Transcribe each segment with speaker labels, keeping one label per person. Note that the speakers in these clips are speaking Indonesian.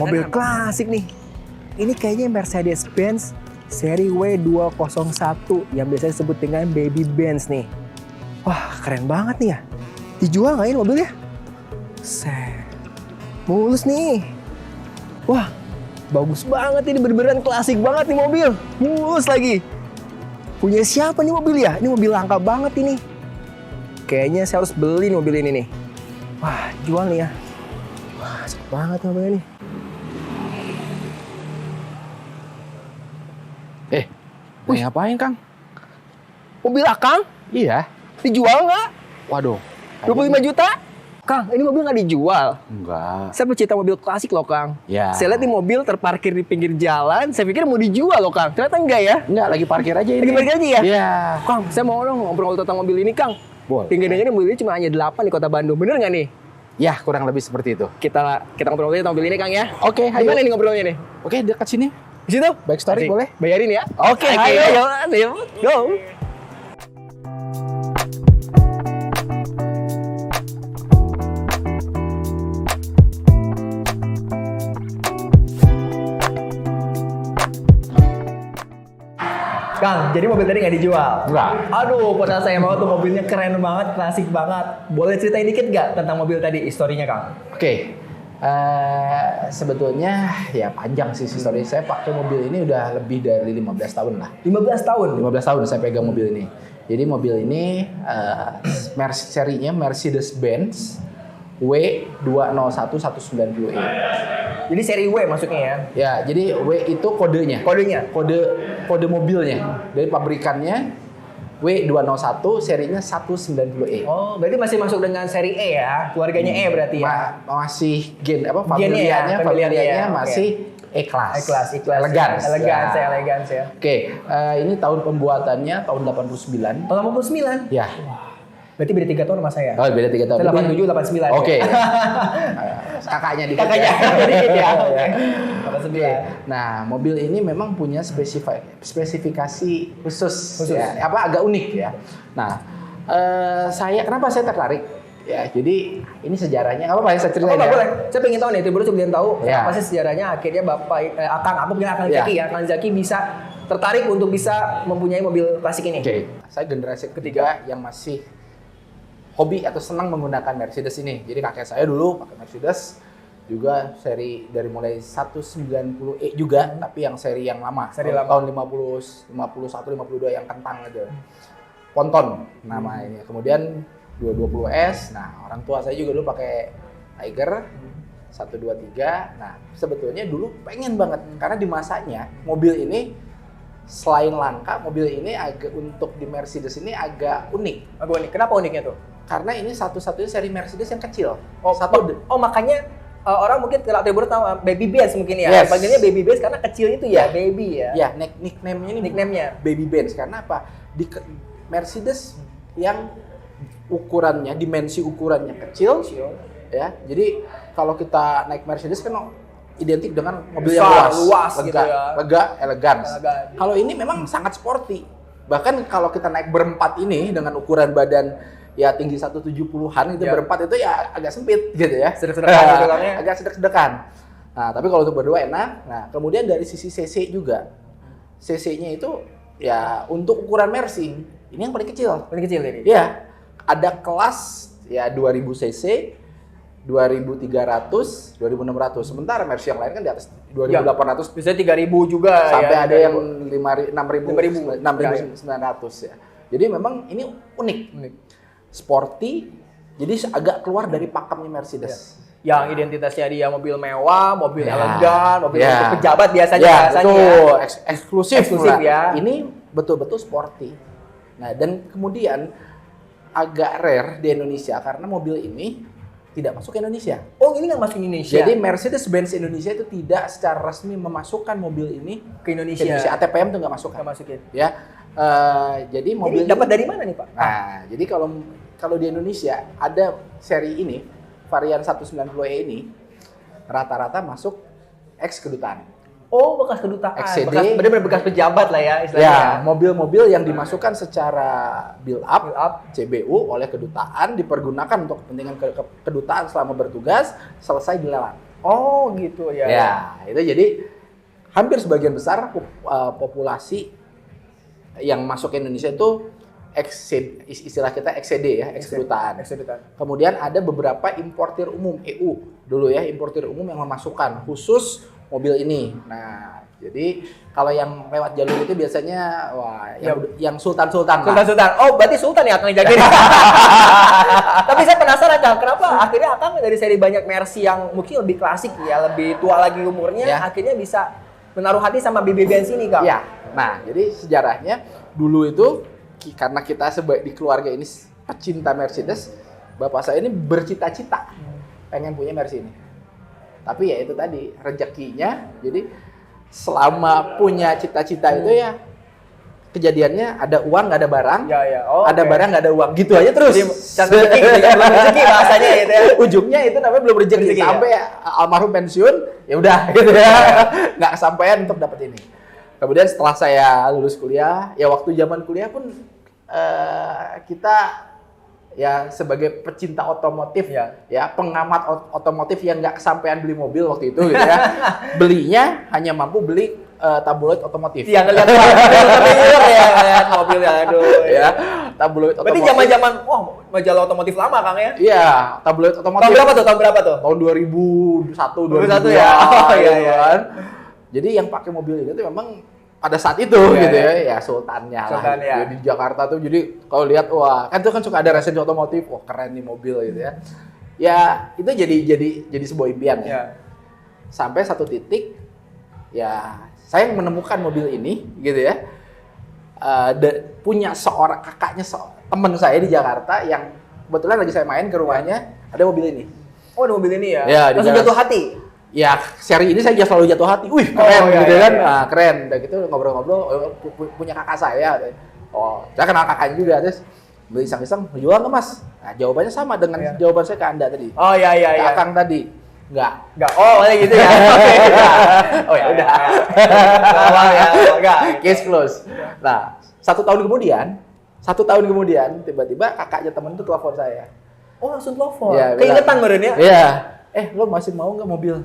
Speaker 1: Mobil klasik nih. Ini kayaknya Mercedes-Benz seri W201 yang biasa disebut dengan Baby Benz nih. Wah, keren banget nih ya. Dijual nggak ini mobilnya? Set. Mulus nih. Wah, bagus banget ini, bener-beneran klasik banget nih mobil. Mulus lagi. Punya siapa nih mobil ya? Ini mobil langka banget ini. Kayaknya saya harus beli mobil ini nih. Wah, jual nih ya. Wah, asik banget mobilnya nih.
Speaker 2: Ngapain, Kang?
Speaker 1: Mobil Akang?
Speaker 2: Iya.
Speaker 1: Dijual nggak?
Speaker 2: Waduh.
Speaker 1: 25 juta? Kang, ini mobil nggak dijual.
Speaker 2: Enggak.
Speaker 1: Saya pecinta mobil klasik loh, Kang.
Speaker 2: Ya.
Speaker 1: Saya lihat nih mobil terparkir di pinggir jalan. Saya pikir mau dijual loh, Kang. Ternyata enggak ya.
Speaker 2: Enggak, lagi parkir aja ini.
Speaker 1: Lagi parkir aja ya?
Speaker 2: Iya.
Speaker 1: Kang, saya mau dong ngobrol tentang mobil ini, Kang.
Speaker 2: Boleh.
Speaker 1: Tinggi-tingginya mobil ini cuma hanya 8 di kota Bandung. Bener nggak nih?
Speaker 2: Ya, kurang lebih seperti itu.
Speaker 1: Kita ngobrol tentang mobil ini, Kang ya.
Speaker 2: Oke, ayo.
Speaker 1: Gimana nih ngobrolnya nih?
Speaker 2: Oke, dekat sini.
Speaker 1: Di situ?
Speaker 2: Baik story,
Speaker 1: Asik.
Speaker 2: boleh?
Speaker 1: Bayarin ya.
Speaker 2: Oke, ayo.
Speaker 1: Ayo, go. Kang, jadi mobil tadi nggak dijual?
Speaker 2: Enggak.
Speaker 1: Aduh, padahal saya mau tuh mobilnya keren banget, klasik banget. Boleh ceritain dikit nggak tentang mobil tadi, historinya Kang?
Speaker 2: Oke. Sebetulnya ya panjang sih story. Saya pakai mobil ini udah lebih dari 15 tahun lah.
Speaker 1: 15 tahun?
Speaker 2: 15 tahun saya pegang mobil ini. Jadi mobil ini serinya Mercedes-Benz W201-190E.
Speaker 1: Jadi seri W maksudnya ya?
Speaker 2: Ya, jadi W itu kodenya.
Speaker 1: Kodenya?
Speaker 2: Kode mobilnya. Dari pabrikannya W201, serinya 190E.
Speaker 1: Oh, berarti masih masuk dengan seri E ya? Keluarganya E berarti ya?
Speaker 2: Masih
Speaker 1: Familianya
Speaker 2: familianya
Speaker 1: ya,
Speaker 2: masih E-class.
Speaker 1: E-class.
Speaker 2: Elegans.
Speaker 1: Elegans ya.
Speaker 2: Oke, ini tahun pembuatannya tahun 89.
Speaker 1: Tahun 89?
Speaker 2: Ya.
Speaker 1: Berarti beda 3 tahun sama saya?
Speaker 2: Oh, beda 3 tahun.
Speaker 1: Saya 87, 89.
Speaker 2: Oke. Kakaknya dikit.
Speaker 1: Kakaknya dikit ya.
Speaker 2: Oke.
Speaker 1: 89.
Speaker 2: Nah, mobil ini memang punya spesifikasi khusus. Ya, agak unik ya. Nah, kenapa saya tertarik? Ya, jadi ini sejarahnya apa ya saya ceritain ya?
Speaker 1: Boleh. Saya pengen tahu nih, tiba-tiba sebelum tahu
Speaker 2: Ya.
Speaker 1: apa sih sejarahnya akhirnya Akang, aku punya Akang
Speaker 2: Ya.
Speaker 1: Zaki ya. Akang Zaki bisa tertarik untuk bisa mempunyai mobil klasik ini.
Speaker 2: Oke. Saya generasi ketiga yang masih hobi atau senang menggunakan Mercedes ini. Jadi kakek saya dulu pakai Mercedes juga seri dari mulai 190E juga, tapi yang seri yang lama. Tahun 51, 52 yang kentang aja. Ponton namanya. Kemudian 220S. Nah, orang tua saya juga dulu pakai Tiger 123. Nah, sebetulnya dulu pengen banget karena di masanya mobil ini selain langka, mobil ini untuk di Mercedes ini agak unik.
Speaker 1: Agak unik. Kenapa uniknya tuh?
Speaker 2: Karena ini satu-satunya seri Mercedes yang kecil.
Speaker 1: Makanya orang mungkin kalau Tibur tahu Baby Benz mungkin ya.
Speaker 2: Yes.
Speaker 1: Panggilnya Baby Benz karena kecil itu ya, baby ya.
Speaker 2: Ya, nickname-nya ini Baby Benz. Karena apa? Di Mercedes yang dimensi ukurannya kecil. Ya. Jadi kalau kita naik Mercedes kan identik dengan mobil yang luas
Speaker 1: lega, gitu ya.
Speaker 2: Lega, elegan.
Speaker 1: Elegan.
Speaker 2: Kalau ini memang sangat sporty. Bahkan kalau kita naik berempat ini dengan ukuran badan ya tinggi 170-an itu berempat itu ya agak sempit gitu ya.
Speaker 1: Sedek-sedekan gitu ya.
Speaker 2: Agak sedek-sedekan. Nah, tapi kalau untuk berdua enak. Nah, kemudian dari sisi CC juga. CC-nya itu ya untuk ukuran Mercy ini yang paling kecil.
Speaker 1: Paling kecil ini.
Speaker 2: Iya. Ada kelas ya 2000 cc, 2300, 2600. Sementara Mercy yang lain kan di atas 2800.
Speaker 1: Bisa 3000 juga
Speaker 2: sampai
Speaker 1: ya.
Speaker 2: ada yang 6900 ya. Jadi memang ini unik. Sporty, jadi agak keluar dari pakemnya Mercedes.
Speaker 1: Yang identitasnya dia mobil mewah, mobil elegan, mobil untuk pejabat biasanya.
Speaker 2: Ya, betul. Eksklusif
Speaker 1: ya.
Speaker 2: Ini betul-betul sporty. Nah, dan kemudian agak rare di Indonesia karena mobil ini tidak masuk ke Indonesia.
Speaker 1: Oh, ini nggak masuk Indonesia?
Speaker 2: Jadi Mercedes-Benz Indonesia itu tidak secara resmi memasukkan mobil ini
Speaker 1: ke Indonesia.
Speaker 2: ATPM itu nggak masuk.
Speaker 1: Nggak masukin.
Speaker 2: Ya, jadi mobil
Speaker 1: dapat dari mana nih Pak?
Speaker 2: Nah, jadi kalau di Indonesia ada seri ini, varian 190E ini, rata-rata masuk ex kedutaan.
Speaker 1: Oh, bekas kedutaan.
Speaker 2: XCD.
Speaker 1: Benar-benar bekas pejabat lah ya istilahnya.
Speaker 2: Ya, mobil-mobil yang dimasukkan secara build up CBU oleh kedutaan dipergunakan untuk kepentingan kedutaan selama bertugas, selesai dilelang.
Speaker 1: Oh gitu ya.
Speaker 2: Ya, itu jadi hampir sebagian besar populasi yang masuk ke Indonesia itu istilah kita XCD ya, eks-kedutaan. Kemudian ada beberapa importir umum EU dulu ya, importir umum yang memasukkan khusus mobil ini. Nah, jadi kalau yang lewat jalur itu biasanya yang sultan-sultan.
Speaker 1: Sultan-sultan. Oh, berarti sultan ya Akang jagain. Tapi saya penasaran Kang, kenapa akhirnya Akang dari seri banyak Mercy yang mungkin lebih klasik ya, lebih tua lagi umurnya, akhirnya bisa menaruh hati sama BB Benz ini, Kang?
Speaker 2: Iya. Nah, jadi sejarahnya dulu itu karena kita di keluarga ini pecinta Mercedes, bapak saya ini bercita-cita pengen punya Mercy ini. Tapi ya itu tadi rezekinya. Jadi selama punya cita-cita itu ya kejadiannya ada uang nggak ada barang, ada barang nggak ada uang, gitu aja terus.
Speaker 1: Rezeki bahasanya gitu ya.
Speaker 2: Ujungnya itu namanya belum rezeki sampai almarhum pensiun, ya udah gitu ya, nggak kesampaian untuk dapat ini. Kemudian setelah saya lulus kuliah, ya waktu zaman kuliah pun kita ya sebagai pecinta otomotif ya pengamat otomotif yang nggak kesampaian beli mobil waktu itu gitu ya, belinya hanya mampu beli tabloid otomotif.
Speaker 1: Iya ngeliat mobil ya, aduh
Speaker 2: ya tabloid otomotif.
Speaker 1: Berarti zaman-zaman majalah otomotif lama Kang ya?
Speaker 2: Iya, tabloid otomotif.
Speaker 1: Tahun berapa tuh?
Speaker 2: Tahun 2001 2002
Speaker 1: ya. Oh
Speaker 2: gitu
Speaker 1: iya.
Speaker 2: Kan. Jadi yang pakai mobil ini tuh memang pada saat itu gitu ya sultannya lah.
Speaker 1: Ya.
Speaker 2: Di Jakarta tuh jadi kalau lihat kan itu kan suka ada resensi otomotif, keren nih mobil gitu ya. Ya, itu jadi sebuah impian ya. Sampai satu titik ya saya menemukan mobil ini gitu ya. Punya seorang kakaknya teman saya di Jakarta yang kebetulan lagi saya main ke rumahnya, ada mobil ini.
Speaker 1: Oh, ada mobil ini ya?
Speaker 2: Ya,
Speaker 1: langsung jatuh hati?
Speaker 2: Ya, seri ini saya selalu jatuh hati. Wih, keren gitu kan. Nah, keren. Udah gitu ngobrol-ngobrol, punya kakak saya. Saya kenal kakaknya juga. Terus beli iseng-iseng, jual nggak Mas? Nah, jawabannya sama dengan jawaban saya ke Anda tadi.
Speaker 1: Oh iya.
Speaker 2: Ke Akang tadi. Enggak.
Speaker 1: Oh, gitu ya. Oh ya udah. Enggak.
Speaker 2: Case close. Nah, satu tahun kemudian tiba-tiba kakaknya temen itu telepon saya.
Speaker 1: Oh, langsung telepon.
Speaker 2: Ya,
Speaker 1: keingetan meren ya?
Speaker 2: Iya. Lo masih mau nggak mobil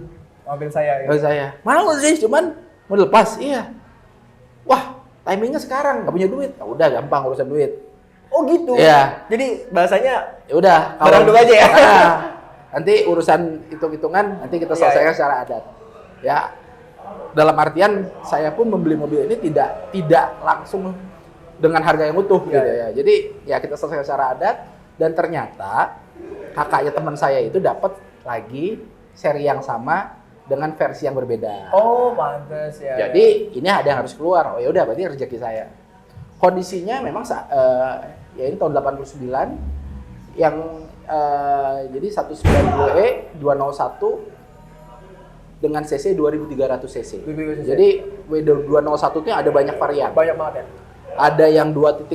Speaker 1: saya?
Speaker 2: Mobil saya. Mau sih, cuman mau lepas. Iya. Wah, timingnya sekarang, nggak punya duit. Nah, udah gampang urusan duit.
Speaker 1: Oh gitu.
Speaker 2: Iya.
Speaker 1: Jadi bahasanya
Speaker 2: ya udah.
Speaker 1: Barang dulu aja ya.
Speaker 2: Nanti urusan hitung-hitungan nanti kita selesaikan secara adat. Ya. Dalam artian saya pun membeli mobil ini tidak langsung dengan harga yang utuh gitu ya. Jadi ya kita selesaikan secara adat dan ternyata kakaknya teman saya itu dapat lagi seri yang sama dengan versi yang berbeda.
Speaker 1: Oh, pantes ya.
Speaker 2: Jadi ini ada yang harus keluar. Oh ya udah berarti rezeki saya. Kondisinya memang ya ini tahun 89 yang jadi 190E 201 dengan cc 2300 cc. Jadi W201 itu ada banyak varian.
Speaker 1: Banyak banget ya.
Speaker 2: Ada yang 2.0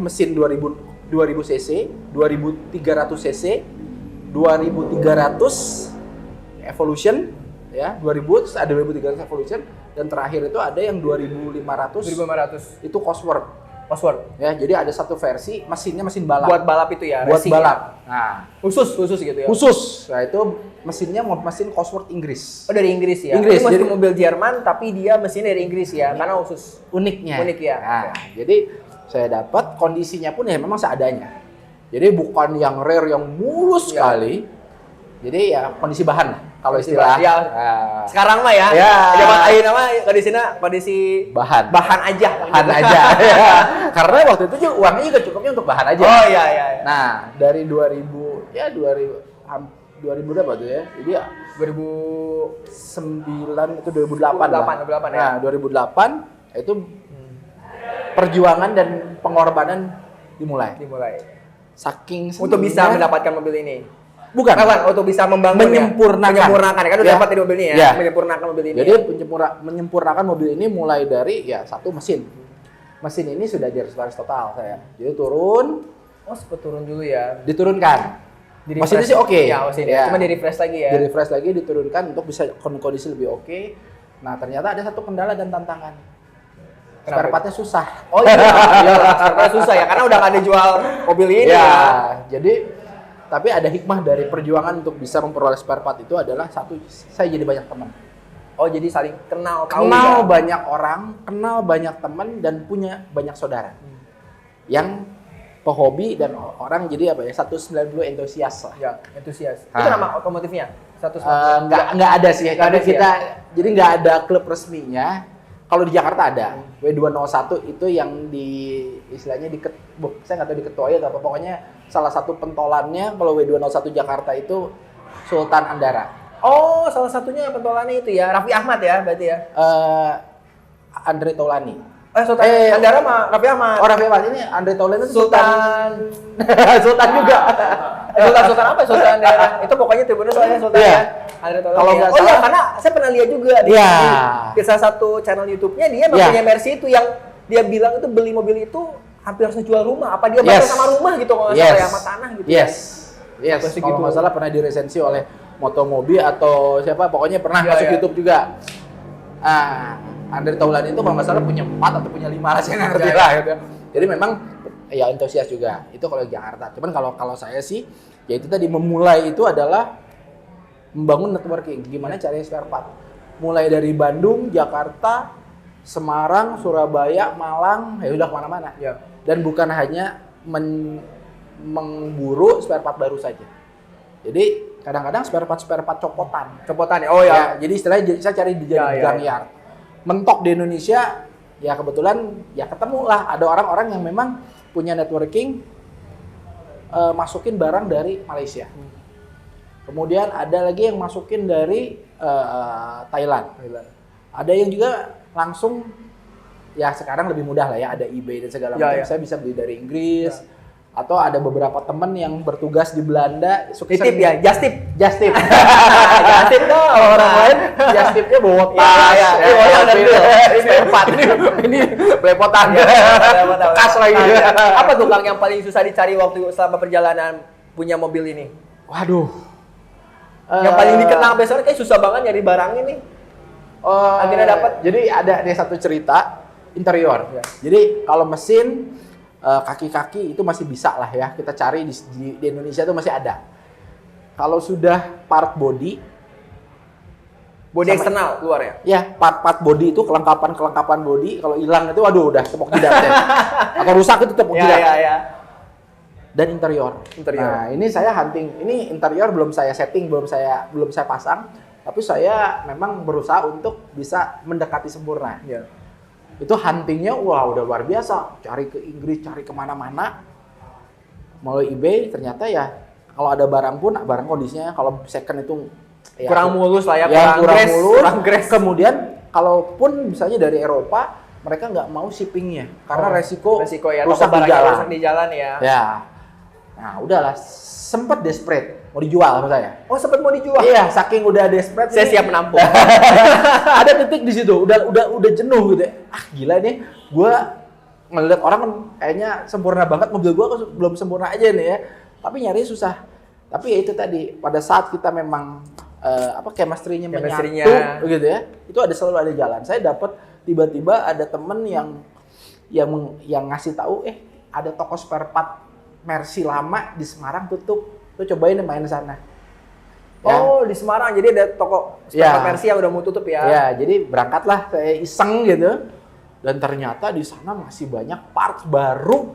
Speaker 2: mesin 2000 cc, 2300 cc, 2300 Evolution ya, 2000 terus ada 2300 Evolution dan terakhir itu ada yang 2500 itu Cosworth ya, jadi ada satu versi mesinnya mesin balap.
Speaker 1: Buat balap itu ya,
Speaker 2: buat balap.
Speaker 1: Ya?
Speaker 2: Nah,
Speaker 1: khusus gitu ya.
Speaker 2: Khusus. Nah, itu mesinnya mesin Cosworth Inggris.
Speaker 1: Oh, dari Inggris ya.
Speaker 2: Inggris.
Speaker 1: Ini jadi mobil Jerman tapi dia mesinnya dari Inggris ya, karena khusus.
Speaker 2: Unik ya.
Speaker 1: Nah,
Speaker 2: jadi saya dapat kondisinya pun ya memang seadanya. Jadi bukan yang rare yang mulus sekali. Jadi ya kondisi bahan lah kalau istilah.
Speaker 1: Ya. Sekarang mah ya. Zaman ayeuna mah kondisi
Speaker 2: bahan
Speaker 1: aja.
Speaker 2: Ya. Karena waktu itu juga uangnya juga cukupnya untuk bahan aja.
Speaker 1: Oh iya.
Speaker 2: Nah, dari 2000 berapa tuh ya? Jadi ya 2009 itu 2008 lah. Nah, 2008 itu perjuangan dan pengorbanan dimulai. Saking
Speaker 1: untuk bisa mendapatkan mobil ini.
Speaker 2: Bukan,
Speaker 1: untuk bisa menyempurnakan kan udah dapat di mobil ini ya. Menyempurnakan mobil ini.
Speaker 2: Jadi menyempurnakan mobil ini mulai dari ya satu mesin. Mesin ini sudah direstoris total saya. Jadi turun.
Speaker 1: Oh, sempat turun dulu ya.
Speaker 2: Diturunkan. Mesinnya sih oke.
Speaker 1: Ya, mesinnya. Cuma di-refresh lagi ya.
Speaker 2: Di-refresh lagi, diturunkan untuk bisa kondisi lebih oke. Nah, ternyata ada satu kendala dan tantangan. Spare part-nya susah.
Speaker 1: Oh iya, spare part susah ya karena udah nggak ada jual mobil ini ya.
Speaker 2: Jadi Tapi ada hikmah dari perjuangan untuk bisa memperoleh spare part itu adalah satu, saya jadi banyak teman.
Speaker 1: Oh, jadi saling kenal, tahu
Speaker 2: Kenal
Speaker 1: ya?
Speaker 2: banyak orang, kenal banyak teman, dan punya banyak saudara. Yang pehobi dan orang jadi apa ya, 190 entusias lah.
Speaker 1: Ya, entusias. Itu
Speaker 2: Ah.
Speaker 1: nama otomotifnya?
Speaker 2: Nggak ada sih,
Speaker 1: Nggak ada
Speaker 2: tapi
Speaker 1: sih
Speaker 2: kita jadi nggak ada klub resminya. Kalau di Jakarta ada W201 itu yang di istilahnya saya nggak tahu diketuai atau apa, pokoknya salah satu pentolannya kalau W201 Jakarta itu Sultan Andara.
Speaker 1: Oh, salah satunya pentolannya itu ya, Raffi Ahmad ya berarti ya?
Speaker 2: Andre Taulani.
Speaker 1: Sultan Andara sama Raffi Ahmad.
Speaker 2: Orang Raffi Ahmad ini Andre Taulani itu
Speaker 1: Sultan
Speaker 2: Sultan juga.
Speaker 1: Sultan apa? Sultan daerah. Itu pokoknya tribunnya soalnya Sultan
Speaker 2: Iya.
Speaker 1: ya. Andre Taulani.
Speaker 2: Kalau nggak
Speaker 1: Oh iya,
Speaker 2: salah-
Speaker 1: karena saya pernah lihat juga
Speaker 2: Iya.
Speaker 1: di salah satu channel YouTube-nya dia
Speaker 2: Iya.
Speaker 1: punya Mercy itu yang dia bilang itu beli mobil itu hampir harus jual rumah. Apa dia
Speaker 2: Yes.
Speaker 1: bakal sama rumah gitu kalau nggak salah ya, sama tanah gitu.
Speaker 2: Yes. Yes.
Speaker 1: Pasti
Speaker 2: Kalau
Speaker 1: gitu.
Speaker 2: nggak salah pernah diresensi oleh Motomobi atau siapa, pokoknya pernah
Speaker 1: Iya,
Speaker 2: masuk
Speaker 1: iya.
Speaker 2: YouTube juga. Andre Taulani itu kalau nggak salah punya 4 atau punya 5 lah, saya nggak ngerti
Speaker 1: Iya,
Speaker 2: lah. Gitu. Jadi memang ya entusias juga. Itu kalau di Jakarta. Cuman kalau saya sih, ya itu tadi memulai itu adalah membangun networking. Gimana caranya spare part? Mulai dari Bandung, Jakarta, Semarang, Surabaya, Malang, ya udah kemana-mana.
Speaker 1: Ya.
Speaker 2: Dan bukan hanya memburu spare part baru saja. Jadi kadang-kadang spare part copotan.
Speaker 1: Copotan ya. Oh ya.
Speaker 2: Jadi istilahnya saya cari di
Speaker 1: Ya, ya,
Speaker 2: gang yard. Mentok di Indonesia, ya kebetulan ya ketemu lah ada orang-orang yang memang punya networking, masukin barang dari Malaysia. Kemudian ada lagi yang masukin dari Thailand. Ada yang juga langsung, ya sekarang lebih mudah lah ya, ada eBay dan segala
Speaker 1: Ya,
Speaker 2: macam.
Speaker 1: ya.
Speaker 2: Saya bisa beli dari Inggris. Atau ada beberapa teman yang bertugas di Belanda.
Speaker 1: Titip ya, just tip.
Speaker 2: Just tip.
Speaker 1: Just tip dong.
Speaker 2: Orang lain just tipnya bawa tas.
Speaker 1: Iya, iya.
Speaker 2: Spare part. Ini belepotan. Bekas lagi.
Speaker 1: Apa tuh Kang yang paling susah dicari waktu selama perjalanan punya mobil ini?
Speaker 2: Waduh.
Speaker 1: Yang paling dikenal besarnya kayak susah banget nyari barang ini. Akhirnya dapat.
Speaker 2: Jadi ada satu cerita interior.
Speaker 1: Ya.
Speaker 2: Jadi kalau mesin kaki-kaki itu masih bisa lah ya, kita cari di Indonesia itu masih ada. Kalau sudah part body
Speaker 1: Body
Speaker 2: sama-
Speaker 1: eksternal keluar ya?
Speaker 2: ya part body itu kelengkapan body, kalau hilang itu waduh udah tepok jidat ya. Atau rusak itu tepok jidat.
Speaker 1: Ya.
Speaker 2: Dan interior.
Speaker 1: Interior.
Speaker 2: Nah, ini saya hunting. Ini interior belum saya setting, belum saya pasang, tapi saya memang berusaha untuk bisa mendekati sempurna.
Speaker 1: Ya.
Speaker 2: Itu huntingnya wah udah luar biasa, cari ke Inggris, cari kemana-mana melalui eBay. Ternyata ya kalau ada barang pun, barang kondisinya kalau second itu ya,
Speaker 1: Kurang mulus lah ya,
Speaker 2: ya, kurang mulus.
Speaker 1: kurang grace.
Speaker 2: Kemudian kalaupun misalnya dari Eropa, mereka nggak mau shippingnya karena resiko
Speaker 1: ya,
Speaker 2: rusak
Speaker 1: toko
Speaker 2: di
Speaker 1: barangnya
Speaker 2: jalan.
Speaker 1: rusak di jalan ya.
Speaker 2: Ya, nah udahlah, sempet desperate mau dijual sama saya.
Speaker 1: Oh, sempat mau dijual.
Speaker 2: Iya, saking udah desperate.
Speaker 1: Saya
Speaker 2: ini-
Speaker 1: siap menampung.
Speaker 2: ada titik di situ, udah jenuh gitu. Gila nih, gua ngeliat orang kan kayaknya sempurna banget, mobil gua kok belum sempurna aja nih ya. Tapi nyari susah. Tapi ya itu tadi, pada saat kita memang chemistry-nya
Speaker 1: Chemistry-nya.
Speaker 2: menyatu gitu ya, itu selalu ada jalan. Saya dapat tiba-tiba ada temen yang ngasih tahu, ada toko spare part Mercy lama di Semarang tutup. Lu cobain main di sana. Ya.
Speaker 1: Oh, di Semarang. Jadi ada toko spare
Speaker 2: Ya.
Speaker 1: part Mercy yang udah mau tutup ya.
Speaker 2: Ya, jadi berangkatlah saya iseng gitu. Dan ternyata di sana masih banyak parts baru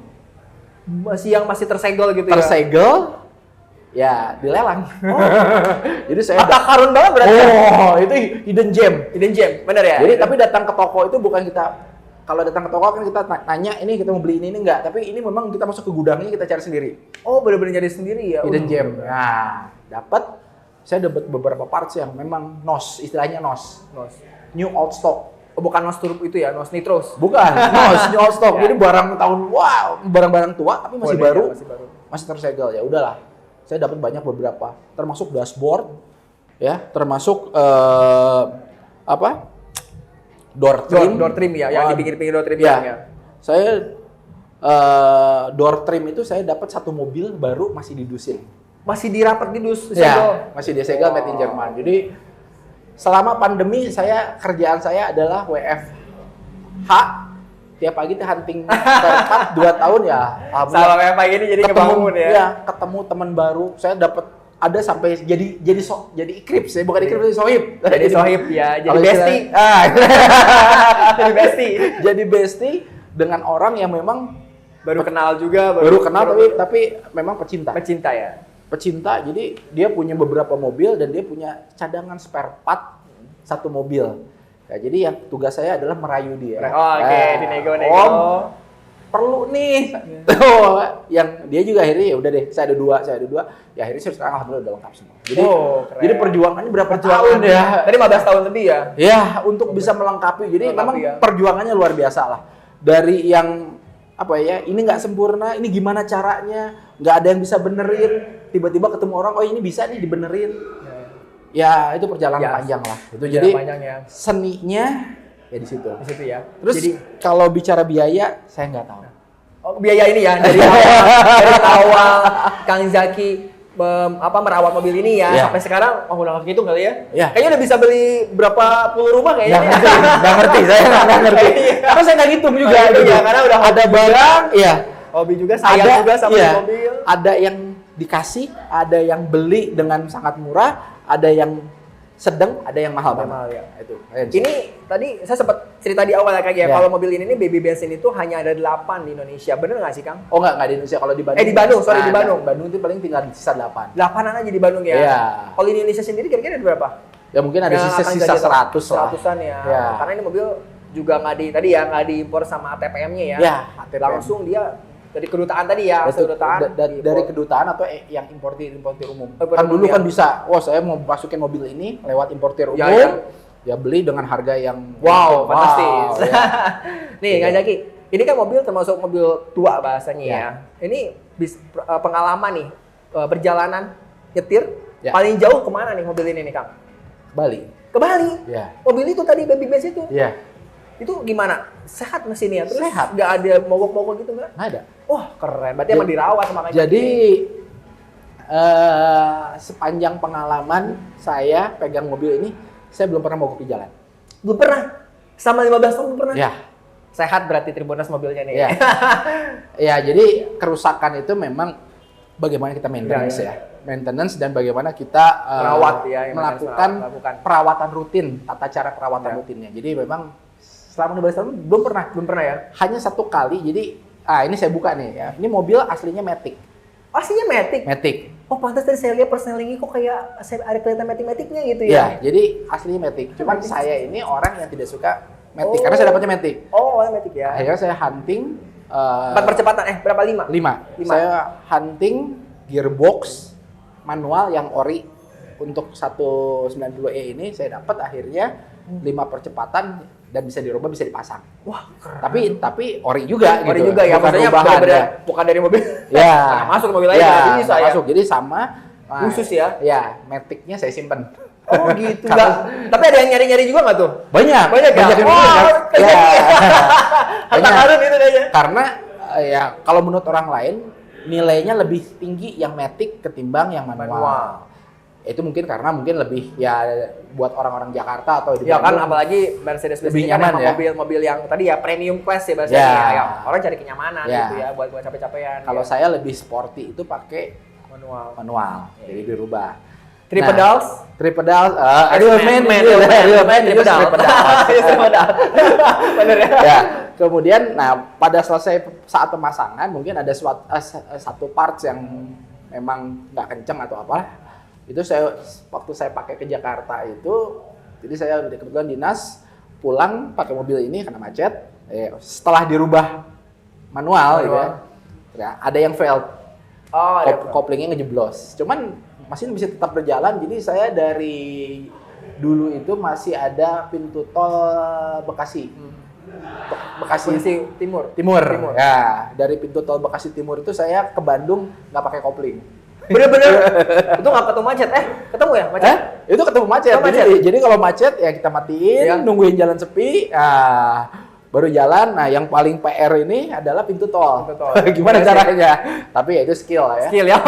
Speaker 1: Masih tersegel gitu ya.
Speaker 2: tersegel. Ya, dilelang. Jadi saya
Speaker 1: Harta karun banget berarti.
Speaker 2: oh, itu hidden gem.
Speaker 1: Hidden gem, bener ya?
Speaker 2: Jadi tapi datang ke toko itu bukan kita, kalau datang ke toko kan kita nanya ini kita mau beli ini enggak, tapi ini memang kita masuk ke gudangnya kita cari sendiri.
Speaker 1: Oh, bener-bener nyari sendiri ya.
Speaker 2: Hidden gem. Nah, saya dapat beberapa parts yang memang NOS, istilahnya NOS.
Speaker 1: Nos.
Speaker 2: New old stock.
Speaker 1: Oh, bukan Nos Turbo itu ya, Nos Nitros.
Speaker 2: Bukan, NOS, new old stock.
Speaker 1: Ya.
Speaker 2: Jadi barang-barang tua tapi masih baru,
Speaker 1: Masih baru.
Speaker 2: masih tersegel. Ya udahlah. Saya dapat banyak beberapa, termasuk dashboard, ya, termasuk door
Speaker 1: Trim ya, yang di pinggir door trim
Speaker 2: ya. Saya door trim itu saya dapat satu mobil baru masih didusin.
Speaker 1: Masih dirapat di dus segel.
Speaker 2: Ya, masih disegel made in Jerman. Jadi selama pandemi kerjaan saya adalah WFH tiap pagi tuh hunting spare part 2 tahun ya.
Speaker 3: Sama kayak pagi ini jadi kebangun ya.
Speaker 2: Iya, ketemu teman baru. Saya dapat ada sampai jadi ikrip, saya bukan ikrip, sohib.
Speaker 3: Jadi sohib ya, jadi
Speaker 2: Kalau
Speaker 3: bestie. Jadi bestie.
Speaker 2: Jadi bestie dengan orang yang memang
Speaker 3: Baru kenal juga.
Speaker 2: baru kenal tapi memang pecinta.
Speaker 3: Pecinta ya.
Speaker 2: Pecinta, jadi dia punya beberapa mobil dan dia punya cadangan spare part satu mobil. Ya, jadi yang tugas saya adalah merayu dia.
Speaker 3: Oh, oke, dinego-nego.
Speaker 2: Om, perlu nih. Tuh, yang dia juga akhirnya ya udah deh, saya ada dua. Ya akhirnya sekarang alhamdulillah udah lengkap semua. Jadi
Speaker 3: keren.
Speaker 2: jadi perjuangannya berapa tahun ya?
Speaker 3: Tadi 15 tahun lebih ya.
Speaker 2: Ya, untuk bisa melengkapi. Jadi memang perjuangannya luar biasa lah. Dari yang apa ya, ini nggak sempurna, ini gimana caranya, nggak ada yang bisa benerin, tiba-tiba ketemu orang, oh ini bisa nih dibenerin. Ya itu perjalanan panjang lah. Itu jadi seninya ya di situ.
Speaker 3: Di situ ya.
Speaker 2: Terus
Speaker 3: jadi,
Speaker 2: kalau bicara biaya, saya nggak tahu.
Speaker 3: Oh, biaya ini ya dari awal Kang Zaki merawat mobil ini ya sampai sekarang udah gitu kali ya. Kayaknya udah bisa beli berapa puluh rumah kayaknya.
Speaker 2: Nggak ngerti, saya nggak ngerti. Karena saya nggak ngitung juga.
Speaker 3: Ya, karena udah
Speaker 2: ada barang, ya.
Speaker 3: Hobi juga, sayang juga sama mobil.
Speaker 2: Ada yang dikasih, ada yang beli dengan sangat murah, ada yang sedang, ada yang mahal banget.
Speaker 3: Ya. Itu. Ini tadi saya sempat cerita di awal ya Kak ya, kalau mobil ini baby bensin itu hanya ada 8 di Indonesia. Bener nggak sih Kang?
Speaker 2: Oh nggak di Indonesia. Kalau di Bandung.
Speaker 3: Di Bandung, sorry di Bandung.
Speaker 2: Bandung itu paling tinggal sisa 8.
Speaker 3: 8-an aja di Bandung ya?
Speaker 2: Iya.
Speaker 3: Kalau di Indonesia sendiri kira-kira ada berapa?
Speaker 2: Ya mungkin ada sisa 100 lah.
Speaker 3: 100-an ya. Karena ini mobil juga nggak diimpor sama ATPM-nya ya.
Speaker 2: Ya,
Speaker 3: langsung dia dari kedutaan tadi ya,
Speaker 2: dari kedutaan atau yang importir umum. Kan dulu kan bisa, saya mau masukin mobil ini lewat importir umum, ya beli dengan harga yang
Speaker 3: fantastis.
Speaker 2: Ya.
Speaker 3: Nih Kang Zaki, ini kan mobil termasuk mobil tua bahasanya ya. Ini pengalaman nih perjalanan nyetir paling jauh kemana nih mobil ini nih Kang?
Speaker 2: Bali.
Speaker 3: Ke Bali.
Speaker 2: Ya.
Speaker 3: Mobil itu tadi baby benz itu.
Speaker 2: Iya.
Speaker 3: Itu gimana? Sehat mesinnya? Terus
Speaker 2: sehat.
Speaker 3: Nggak ada mogok-mogok gitu nggak?
Speaker 2: Nggak ada.
Speaker 3: Wah keren, berarti emang dirawat sama kayak
Speaker 2: Jadi sepanjang pengalaman saya pegang mobil ini, saya belum pernah mogok di jalan.
Speaker 3: Belum pernah? Sama 15 tahun belum pernah?
Speaker 2: Ya.
Speaker 3: Sehat berarti Tribuners mobilnya nih.
Speaker 2: Ya. Ya, jadi kerusakan itu memang bagaimana kita maintenance ya. Maintenance dan bagaimana kita melakukan perawatan rutin, tata cara perawatan rutinnya. Jadi memang selama 15 tahun belum pernah ya. Hanya satu kali. Jadi ini saya buka nih ya. Ini mobil aslinya Matic.
Speaker 3: Aslinya Matic?
Speaker 2: Matic.
Speaker 3: Oh pantas tadi saya lihat persnelingnya kok kayak ada kelihatan Matic-Maticnya gitu ya?
Speaker 2: Ya, jadi aslinya Matic. Cuman saya ini orang yang tidak suka Matic karena saya dapatnya Matic.
Speaker 3: Oh, Matic ya.
Speaker 2: Akhirnya saya hunting
Speaker 3: 4 percepatan berapa 5?
Speaker 2: 5. Saya hunting gearbox manual yang ori untuk 190e ini saya dapat akhirnya 5 percepatan dan bisa dirubah, bisa dipasang.
Speaker 3: Wah, keren.
Speaker 2: Tapi ori juga
Speaker 3: ori
Speaker 2: gitu.
Speaker 3: Juga ya, maksudnya bukan dari mobil.
Speaker 2: Ya.
Speaker 3: Masuk ke mobil lain ya, bisa ya.
Speaker 2: Masuk. Jadi sama
Speaker 3: khusus ya.
Speaker 2: Ya, Matic-nya saya simpen.
Speaker 3: Oh gitu. Tapi ada yang nyari-nyari juga nggak tuh?
Speaker 2: Banyak
Speaker 3: ya. Harta karun itu kayaknya.
Speaker 2: Karena ya kalau menurut orang lain nilainya lebih tinggi yang Matic ketimbang yang manual. Itu mungkin karena lebih ya buat orang-orang Jakarta atau di
Speaker 3: kan apalagi Mercedes-Benz
Speaker 2: lebih
Speaker 3: ini kan
Speaker 2: nyaman ya.
Speaker 3: Mobil yang tadi ya premium class ya bahasanya ya. Orang cari kenyamanan gitu ya buat capek-capekan.
Speaker 2: Kalau saya lebih sporty itu pakai manual. Jadi dirubah.
Speaker 3: Triple pedals,
Speaker 2: real man, triple pedals.
Speaker 3: Bener ya.
Speaker 2: Ya. Kemudian, pada selesai saat pemasangan mungkin ada satu parts yang memang nggak kenceng atau apa. Itu waktu saya pakai ke Jakarta itu, jadi saya kebetulan dinas pulang pakai mobil ini karena macet. Setelah dirubah manual. Gitu ya, ada yang failed. Koplingnya ngejeblos. Cuman mesin bisa tetap berjalan. Jadi saya dari dulu itu masih ada pintu tol Bekasi. Bekasi Timur. Ya, dari pintu tol Bekasi Timur itu saya ke Bandung nggak pakai kopling.
Speaker 3: Bener-bener. Itu nggak ketemu macet? Ketemu ya macet?
Speaker 2: Itu ketemu macet. Jadi kalau macet ya kita matiin, nungguin jalan sepi. Baru jalan. Nah, yang paling PR ini adalah pintu tol. Gimana caranya? Tapi ya itu skill ya.
Speaker 3: Skill ya.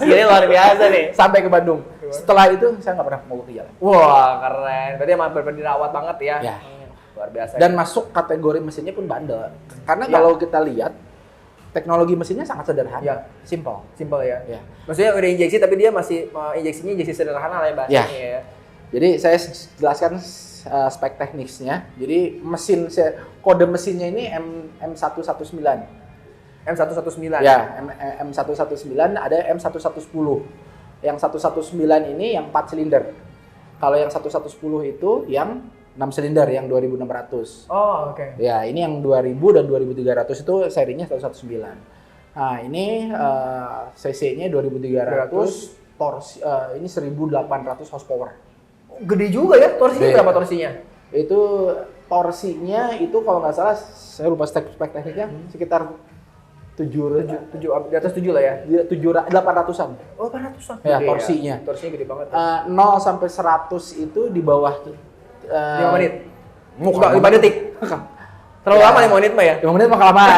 Speaker 3: Skillnya luar biasa nih.
Speaker 2: Sampai ke Bandung. Setelah itu saya nggak pernah mau ke jalan.
Speaker 3: Wah keren. Berarti emang benar-benar dirawat banget ya. luar biasa.
Speaker 2: Dan masuk kategori mesinnya pun bandel. Karena
Speaker 3: Ya.
Speaker 2: kalau kita lihat teknologi mesinnya sangat sederhana,
Speaker 3: Ya.
Speaker 2: simple.
Speaker 3: Simple ya.
Speaker 2: Ya.
Speaker 3: Maksudnya udah injeksi tapi dia masih injeksinya injeksi sederhana lah ya bahasanya ya.
Speaker 2: Jadi saya jelaskan spek teknisnya. Jadi kode mesinnya ini M119.
Speaker 3: M119.
Speaker 2: Ya, M119 ada M1110. Yang 119 ini yang 4 silinder. Kalau yang 1110 itu yang 6 silinder yang 2600.
Speaker 3: Oh, oke.
Speaker 2: Ya, ini yang 2000 dan 2300 itu serinya 119. Nah, ini cc-nya 2300, torsi ini 1800 horsepower.
Speaker 3: Gede juga ya, torsinya
Speaker 2: Gede.
Speaker 3: berapa torsinya?
Speaker 2: Itu torsinya itu kalau nggak salah saya lupa spek tekniknya sekitar 7
Speaker 3: di atas 7 lah ya.
Speaker 2: 800-an.
Speaker 3: Oh, 800-an.
Speaker 2: Ya,
Speaker 3: Gede
Speaker 2: torsinya.
Speaker 3: Torsinya gede banget.
Speaker 2: 0 sampai 100 itu di bawah
Speaker 3: 5 menit.
Speaker 2: Enggak,
Speaker 3: 5 detik. Terlalu
Speaker 2: Ya.
Speaker 3: lama 5 menit mah ya.
Speaker 2: 5 menit mah kelamaan.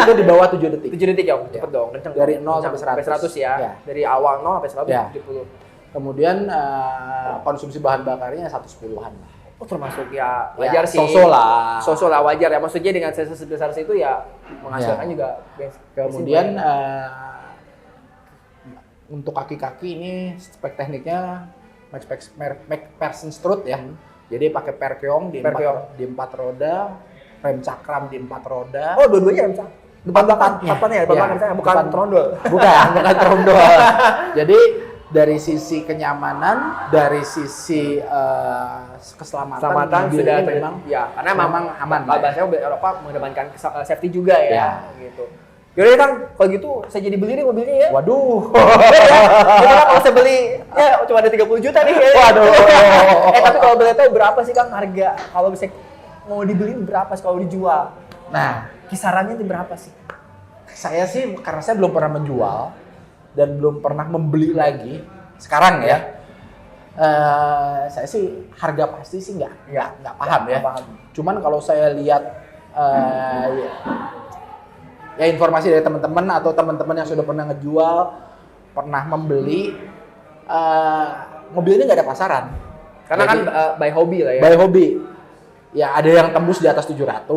Speaker 2: Itu di bawah 7 detik.
Speaker 3: 7 detik ya, cepet dong, kenceng.
Speaker 2: Dari
Speaker 3: dong.
Speaker 2: 0 sampai 100.
Speaker 3: 100 ya.
Speaker 2: Ya.
Speaker 3: Dari awal 0 sampai 100
Speaker 2: Ya.
Speaker 3: 70.
Speaker 2: Kemudian konsumsi bahan bakarnya 110-an lah.
Speaker 3: Oh, termasuk ya
Speaker 2: Ya,
Speaker 3: wajar sih.
Speaker 2: so-so lah.
Speaker 3: So-so lah wajar ya. Maksudnya dengan cc sebesar itu ya menghasilkan
Speaker 2: Ya.
Speaker 3: juga.
Speaker 2: Kemudian untuk kaki-kaki ini spek tekniknya McPherson Strut ya. Jadi pakai perkeong di
Speaker 3: Perkeong.
Speaker 2: empat roda, rem cakram di 4 roda.
Speaker 3: Oh, dua-duanya MC. Depan belakang,
Speaker 2: Empatnya.
Speaker 3: depannya ya, depan
Speaker 2: Ya,
Speaker 3: belakang saya bukan
Speaker 2: depan-
Speaker 3: trondol.
Speaker 2: Bukan trondol. Jadi dari sisi kenyamanan, dari sisi keselamatan
Speaker 3: Keselamatan
Speaker 2: mobil
Speaker 3: sudah
Speaker 2: ini memang
Speaker 3: ya, karena memang
Speaker 2: aman.
Speaker 3: Kalau bahasanya mobil Eropa mengedepankan safety juga ya,
Speaker 2: Ya.
Speaker 3: gitu. Yaudah Kang, kalau gitu saya jadi beli nih mobilnya ya.
Speaker 2: Waduh.
Speaker 3: Gimana kalau saya beli ya cuma ada 30 juta nih.
Speaker 2: Waduh.
Speaker 3: Tapi kalau boleh tahu berapa sih Kang harga kalau bisa mau dibeli berapa sih kalau dijual?
Speaker 2: Nah,
Speaker 3: Kisarannya itu berapa sih?
Speaker 2: saya sih karena saya belum pernah menjual dan belum pernah membeli lagi sekarang ya. Saya sih harga pasti sih nggak paham ya.
Speaker 3: Nggak paham.
Speaker 2: Cuman kalau saya lihat ya informasi dari teman-teman atau teman-teman yang sudah pernah ngejual, pernah membeli, mobil ini nggak ada pasaran.
Speaker 3: Karena
Speaker 2: Jadi,
Speaker 3: kan by hobby lah ya.
Speaker 2: by hobi. Ya ada yang tembus di atas 700,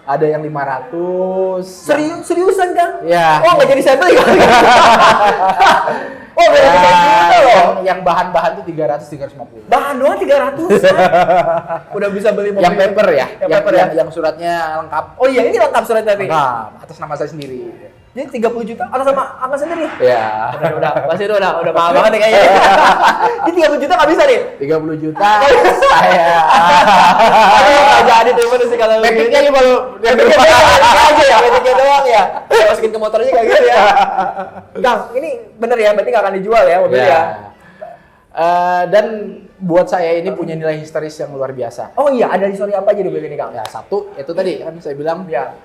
Speaker 2: ada yang 500.
Speaker 3: Seriusan Kang?
Speaker 2: Ya.
Speaker 3: Oh nggak jadi saya beli Kang? Oh beda 3 juta loh.
Speaker 2: Yang bahan-bahan itu 300 350.
Speaker 3: Bahan doang 300. Udah bisa beli mobil.
Speaker 2: Yang paper ya,
Speaker 3: Yang paper ya.
Speaker 2: yang suratnya lengkap.
Speaker 3: Oh iya ini lengkap surat tapi.
Speaker 2: Lengkap, atas nama saya sendiri.
Speaker 3: Jadi 30 juta atas sama angka sendiri.
Speaker 2: Ya.
Speaker 3: Udah, pasti udah mahal banget nih kayaknya. Jadi 30 juta nggak bisa nih.
Speaker 2: 30 juta saya.
Speaker 3: Aduh, nggak jadi terima sih kalau
Speaker 2: Metiknya juga baru
Speaker 3: Metiknya aja ya, metiknya doang ya. Saya masukin ke motornya kayak gitu ya. Kang, ini bener ya, berarti nggak akan dijual ya mobilnya ya?
Speaker 2: Dan buat saya ini punya nilai historis yang luar biasa.
Speaker 3: Oh iya, ada histori apa aja di mobil ini Kang?
Speaker 2: Ya, satu itu tadi kan saya bilang
Speaker 3: Ya.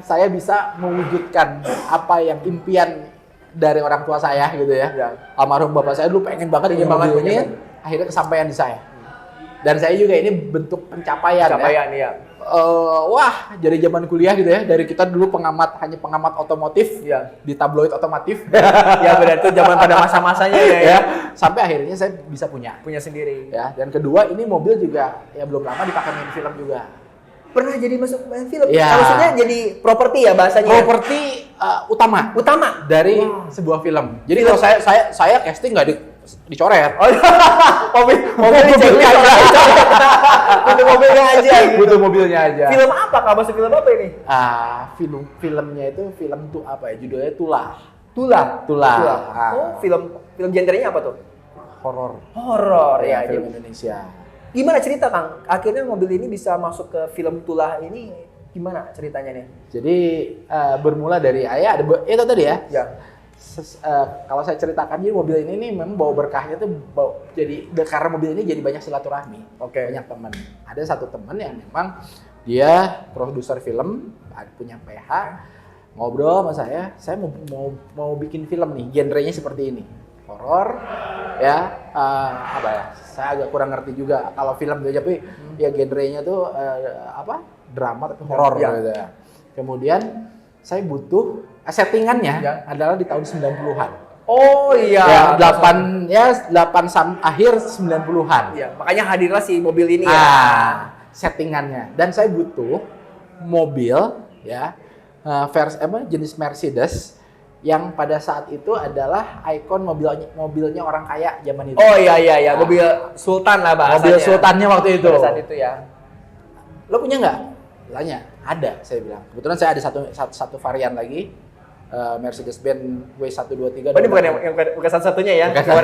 Speaker 2: saya bisa mewujudkan apa yang impian dari orang tua saya gitu ya.
Speaker 3: Ya.
Speaker 2: Almarhum bapak saya dulu pengen banget
Speaker 3: Pengen
Speaker 2: punya
Speaker 3: banget
Speaker 2: mobil
Speaker 3: punya
Speaker 2: ini,
Speaker 3: kan?
Speaker 2: akhirnya kesampaian di saya. Dan saya juga ini bentuk pencapaian ya.
Speaker 3: Capaian ya.
Speaker 2: Wah, dari zaman kuliah gitu ya, dari kita dulu hanya pengamat otomotif
Speaker 3: Iya.
Speaker 2: di tabloid otomotif.
Speaker 3: Ya benar itu zaman pada masa-masanya
Speaker 2: ya, sampai akhirnya saya bisa punya.
Speaker 3: punya sendiri.
Speaker 2: Ya, dan kedua ini mobil juga ya belum lama dipakai main film juga.
Speaker 3: Pernah jadi masuk main film?
Speaker 2: Iya.
Speaker 3: Maksudnya jadi properti ya bahasanya?
Speaker 2: Properti utama
Speaker 3: Utama?
Speaker 2: dari sebuah film. Jadi kalau saya casting nggak dicoret.
Speaker 3: Oh, mobil dicoret. Untuk mobilnya aja gitu.
Speaker 2: Butuh mobilnya aja.
Speaker 3: Film apa Kak? Masuk film apa ini?
Speaker 2: Filmnya itu film tuh apa ya? Judulnya Tulah.
Speaker 3: Tulah. Oh, film genrenya apa tuh?
Speaker 2: Horor.
Speaker 3: Horor ya.
Speaker 2: Film
Speaker 3: Jadi,
Speaker 2: Indonesia.
Speaker 3: gimana cerita Kang? Akhirnya mobil ini bisa masuk ke film Tulah ini gimana ceritanya nih?
Speaker 2: Jadi bermula dari itu tadi ya.
Speaker 3: Ya.
Speaker 2: Kalau saya ceritakan jadi mobil ini nih memang bawa berkahnya tuh karena mobil ini jadi banyak silaturahmi.
Speaker 3: Oke.
Speaker 2: Banyak teman. Ada satu teman yang memang dia produser film, punya PH, ngobrol sama saya mau bikin film nih, genrenya seperti ini. Horor ya, apa ya? Saya agak kurang ngerti juga kalau film dia, tapi ya genrenya tuh drama tapi horor
Speaker 3: Ya.
Speaker 2: gitu ya. Kemudian saya butuh settingannya
Speaker 3: Ya.
Speaker 2: adalah di tahun 90-an.
Speaker 3: Oh iya.
Speaker 2: Ya, 8 akhir 90-an.
Speaker 3: Iya, makanya hadirlah si mobil ini ya.
Speaker 2: Settingannya. Dan saya butuh mobil ya jenis Mercedes yang pada saat itu adalah ikon mobilnya orang kaya zaman itu.
Speaker 3: Oh iya, mobil Sultan lah bahasanya.
Speaker 2: Mobil sultannya waktu itu.
Speaker 3: Pada saat itu ya.
Speaker 2: Lo punya nggak? Tanya. Ada, saya bilang. Kebetulan saya ada satu varian lagi. Mercedes-Benz W123.
Speaker 3: Oh, ini bukan satu-satunya ya.
Speaker 2: Bukan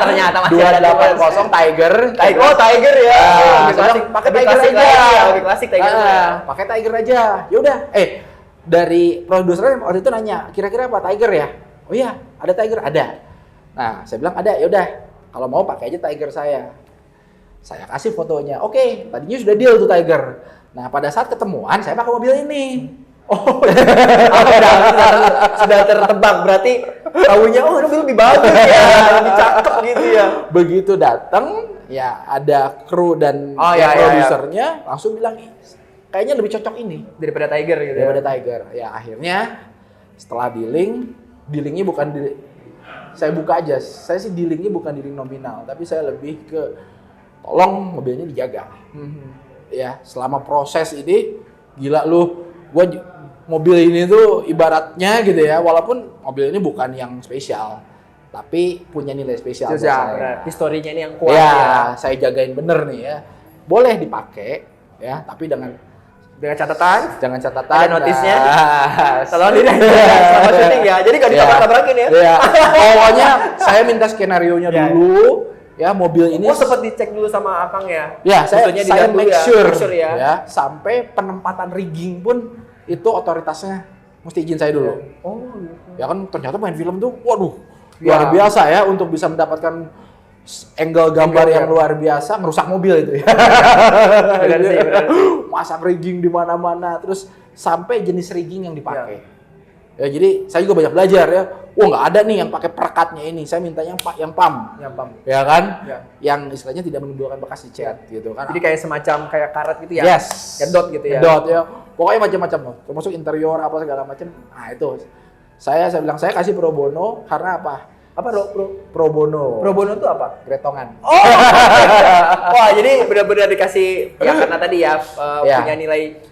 Speaker 3: Ternyata masih ada
Speaker 2: 280 Tiger.
Speaker 3: Oh, Tiger ya. Mobil klasik.
Speaker 2: Pakai
Speaker 3: Mobil
Speaker 2: Tiger
Speaker 3: klasik
Speaker 2: aja.
Speaker 3: lagi ya, mobil klasik Tiger.
Speaker 2: Pakai Tiger aja. Yaudah. Dari produsernya waktu itu nanya, kira-kira apa Tiger ya? Oh iya, ada Tiger, ada. Nah, saya bilang ada. Yaudah. Kalau mau pakai aja Tiger saya. Saya kasih fotonya. Oke, tadinya sudah deal tuh Tiger. Nah, pada saat ketemuan saya pakai mobil ini.
Speaker 3: Oh, sudah tertebak, berarti tahunya ini mobil lebih bagus ya, lebih cakep gitu ya.
Speaker 2: Begitu datang, ya ada kru dan produsernya langsung bilang kayaknya lebih cocok ini
Speaker 3: daripada Tiger gitu.
Speaker 2: Daripada Tiger. Ya akhirnya setelah dealingnya bukan saya buka aja. Saya sih dealingnya bukan dealing nominal, tapi saya lebih ke tolong mobilnya dijaga. Ya, selama proses ini gila lu, mobil ini tuh ibaratnya gitu ya, walaupun mobil ini bukan yang spesial, tapi punya nilai spesial.
Speaker 3: Historinya ini yang kuat
Speaker 2: ya. Saya jagain bener nih ya. Boleh dipakai ya, tapi dengan
Speaker 3: catatan.
Speaker 2: Jangan catatan.
Speaker 3: Ada notisnya. Tolong sama syuting ya. Jadi nggak ditabrak-tabrakin ya.
Speaker 2: Iya. Pokoknya saya minta skenario-nya dulu. Ya, mobil ini
Speaker 3: sempat dicek dulu sama Akang ya.
Speaker 2: Ya, saya make sure
Speaker 3: ya.
Speaker 2: Sampai penempatan rigging pun itu otoritasnya mesti izin saya dulu.
Speaker 3: Oh, gitu.
Speaker 2: Ya kan ternyata main film tuh waduh, luar biasa ya untuk bisa mendapatkan angle gambar yang luar biasa, ngerusak mobil itu ya.
Speaker 3: Benar sih.
Speaker 2: Masang rigging di mana-mana, terus sampai jenis rigging yang dipakai. Ya, jadi saya juga banyak belajar ya. Nggak ada nih yang pakai perekatnya ini. Saya minta yang pump. Ya kan? Ya. Yang istilahnya tidak menimbulkan bekas dicat gitu kan.
Speaker 3: Jadi kayak semacam kayak karet gitu ya.
Speaker 2: Yes.
Speaker 3: Kayak dot gitu ya.
Speaker 2: Dot ya. Pokoknya macam-macam loh. Termasuk interior apa segala macam. Nah, itu. Saya bilang saya kasih pro bono karena apa? Pro bono.
Speaker 3: Pro bono itu apa?
Speaker 2: Gretongan.
Speaker 3: Oh. Wah, jadi benar-benar dikasih ya karena tadi ya punya nilai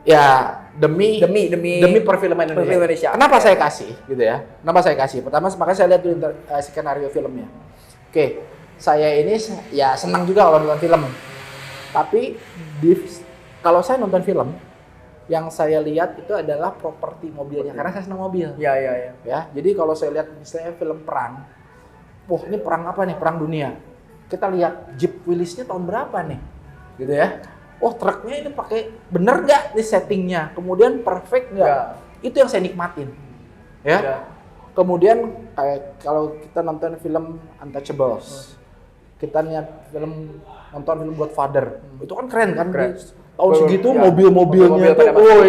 Speaker 2: ya demi perfilman
Speaker 3: Indonesia.
Speaker 2: Kenapa saya kasih gitu ya? Kenapa saya kasih? Pertama makanya saya lihat dulu skenario filmnya. Oke, saya ini ya senang juga kalau nonton film. Tapi kalau saya nonton film, yang saya lihat itu adalah properti mobilnya karena saya senang mobil.
Speaker 3: Iya.
Speaker 2: Ya, jadi kalau saya lihat misalnya film perang, ini perang apa nih? Perang dunia. Kita lihat Jeep Willys-nya tahun berapa nih? Gitu ya. Truknya ini pakai bener nggak nih settingnya? Kemudian perfect nggak? Ya. Itu yang saya nikmatin. Ya. Kemudian kayak kalau kita nonton film Untouchables, kita nonton film Godfather, itu kan keren kan? Tahun segitu mobil-mobilnya tuh,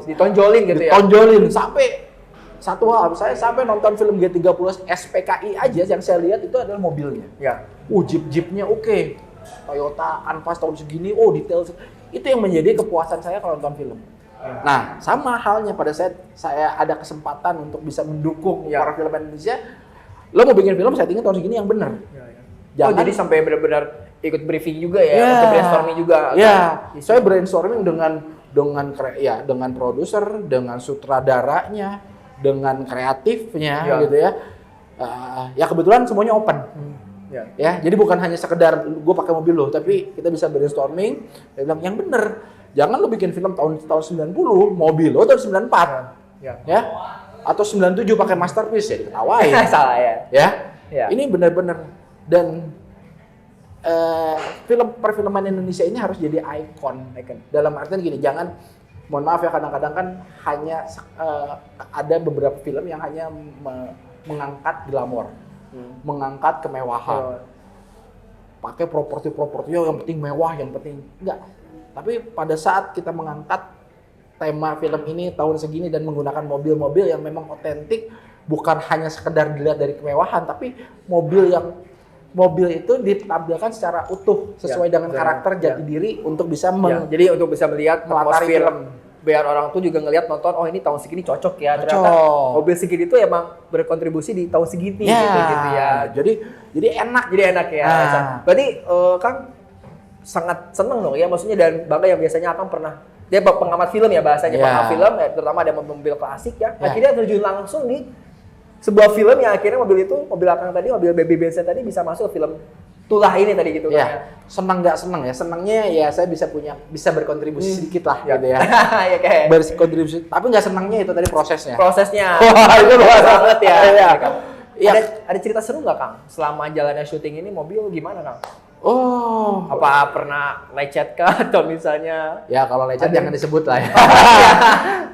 Speaker 3: ditonjolin gitu ya?
Speaker 2: Ditonjolin sampai satu hal, saya sampai nonton film G30 SPKI aja yang saya lihat itu adalah mobilnya.
Speaker 3: Ya.
Speaker 2: Jeep-jeepnya oke. Toyota Canvas tahun segini, detail. Itu yang menjadi kepuasan saya kalau nonton film. Ya. Nah, sama halnya pada saat saya ada kesempatan untuk bisa mendukung para film Indonesia, lo mau bikin film settingnya tahun segini yang benar.
Speaker 3: Jangan, jadi sampai benar-benar ikut briefing juga ya, untuk brainstorming juga.
Speaker 2: Ya, saya brainstorming dengan produser, dengan sutradaranya, dengan kreatifnya gitu ya. Ya kebetulan semuanya open. Ya, jadi bukan hanya sekedar gue pakai mobil lo, tapi kita bisa brainstorming. Dia bilang yang bener, jangan lo bikin film tahun 90, mobil lo tahun 94, ya, atau 97 pakai masterpiece ya diketawain.
Speaker 3: Salah ya.
Speaker 2: Ini bener-bener dan film perfilman Indonesia ini harus jadi ikon. Dalam artian gini, jangan, mohon maaf ya kadang-kadang kan hanya ada beberapa film yang hanya mengangkat glamor. Mengangkat kemewahan, pakai properti yang penting mewah, yang penting enggak. Tapi pada saat kita mengangkat tema film ini tahun segini dan menggunakan mobil-mobil yang memang otentik, bukan hanya sekedar dilihat dari kemewahan, tapi mobil itu ditampilkan secara utuh sesuai dengan karakter jati diri untuk bisa
Speaker 3: jadi untuk bisa melihat
Speaker 2: melatari film.
Speaker 3: biar orang tuh juga ngelihat nonton, oh ini tahun segini cocok ya.
Speaker 2: Cocok.
Speaker 3: Ternyata mobil segini tuh emang berkontribusi di tahun segini gitu ya.
Speaker 2: Jadi enak.
Speaker 3: Jadi enak ya. Berarti Kang sangat seneng dong ya, maksudnya dan bangga yang biasanya Kang pernah dia pengamat film ya bahasanya, pengamat film terutama ada mobil klasik ya. Akhirnya terjun langsung di sebuah film yang akhirnya mobil Akang tadi, mobil Baby Benz tadi bisa masuk ke film Tulah ini tadi gitu
Speaker 2: ya. Senang nggak senang ya? Senangnya ya saya bisa berkontribusi sedikit lah gitu ya.
Speaker 3: Ya kayak
Speaker 2: berkontribusi. Tapi nggak senangnya itu tadi prosesnya.
Speaker 3: Wah,
Speaker 2: itu luar
Speaker 3: banget ya.
Speaker 2: Iya.
Speaker 3: Ada cerita seru nggak Kang? Selama jalannya syuting ini mobil gimana Kang?
Speaker 2: Oh,
Speaker 3: Apa pernah lecet kah atau misalnya?
Speaker 2: ya kalau lecet jangan disebut lah ya.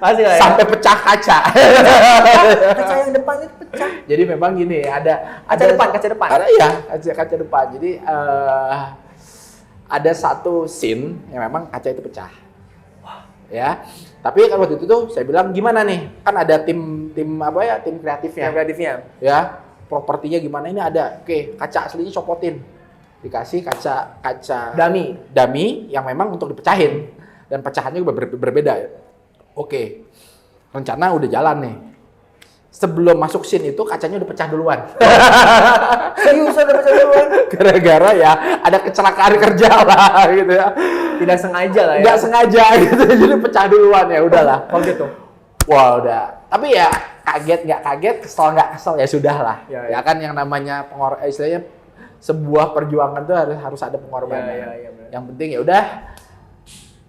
Speaker 3: Pasti lah ya.
Speaker 2: Sampai pecah kaca.
Speaker 3: Kaca yang depan itu pecah.
Speaker 2: Jadi memang gini, ada
Speaker 3: Kaca depan.
Speaker 2: Ada ya, kaca depan. Jadi ada satu scene yang memang kaca itu pecah. Ya. Tapi kan waktu itu tuh saya bilang gimana nih? Kan ada tim kreatifnya.
Speaker 3: Yang kreatifnya.
Speaker 2: Ya, propertinya gimana ini ada. Oke, kaca aslinya copotin. Dikasih kaca dummy yang memang untuk dipecahin dan pecahannya berbeda. Oke. Rencana udah jalan nih. Sebelum masuk scene itu kacanya udah pecah duluan.
Speaker 3: Seriusan udah pecah duluan?
Speaker 2: Gara-gara ya ada kecelakaan kerja lah gitu ya.
Speaker 3: Tidak sengaja lah ya.
Speaker 2: Nggak sengaja gitu. Jadi pecah duluan ya udahlah.
Speaker 3: Oh gitu.
Speaker 2: Wah udah. Tapi ya kaget nggak kaget, kesel nggak kesel ya sudah lah.
Speaker 3: Ya.
Speaker 2: Ya kan yang namanya istilahnya sebuah perjuangan tuh harus ada pengorbanan.
Speaker 3: Ya,
Speaker 2: yang penting ya udah.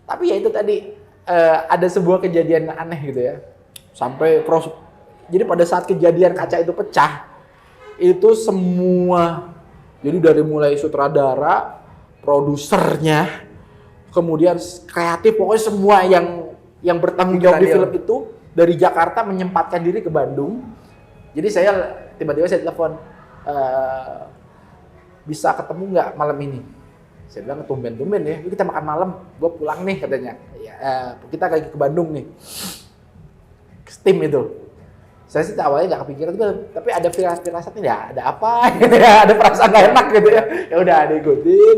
Speaker 2: Tapi ya itu tadi ada sebuah kejadian aneh gitu ya. Jadi pada saat kejadian kaca itu pecah, itu semua, jadi dari mulai sutradara, produsernya, kemudian kreatif, pokoknya semua yang bertanggung jawab di film itu dari Jakarta menyempatkan diri ke Bandung. Jadi tiba-tiba saya telepon. Bisa ketemu nggak malam ini? Saya bilang tumben-tumben ya, kita makan malam, gue pulang nih katanya. Ya, kita lagi ke Bandung nih. Tim itu. Saya sih awalnya nggak kepikiran, tapi ada firasat nih, ya ada apa gitu ya, ada perasaan nggak enak gitu ya. Ya udah diikutin.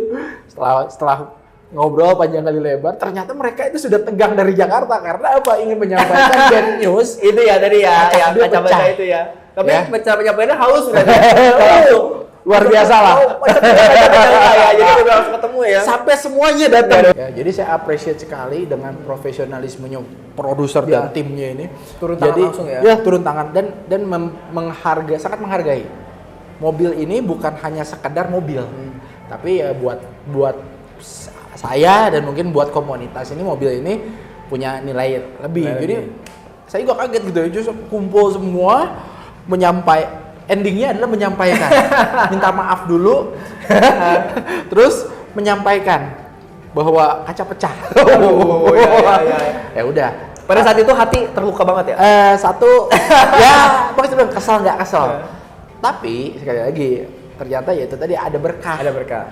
Speaker 2: Setelah ngobrol panjang kali lebar, ternyata mereka itu sudah tegang dari Jakarta karena apa? Ingin menyampaikan bad news.
Speaker 3: Itu ya tadi ya, kaca itu ya. Tapi penyampaiannya halus berarti.
Speaker 2: Luar biasa lah.
Speaker 3: Jadi udah langsung ketemu ya.
Speaker 2: Sampai semuanya datang. Ya, jadi saya appreciate sekali dengan profesionalismenya produser dan timnya ini.
Speaker 3: Turun tangan langsung ya.
Speaker 2: Ya, turun tangan dan sangat menghargai. Mobil ini bukan hanya sekedar mobil. Tapi ya buat saya dan mungkin buat komunitas ini mobil ini punya nilai lebih. Jadi saya juga kaget gitu. Justru kumpul semua endingnya adalah menyampaikan, minta maaf dulu, terus menyampaikan bahwa kaca pecah. Ya udah.
Speaker 3: Pada saat itu hati terluka banget ya?
Speaker 2: Pokoknya bilang kesel nggak kesel. Tapi sekali lagi ternyata ya itu tadi ada berkah.
Speaker 3: Ada berkah.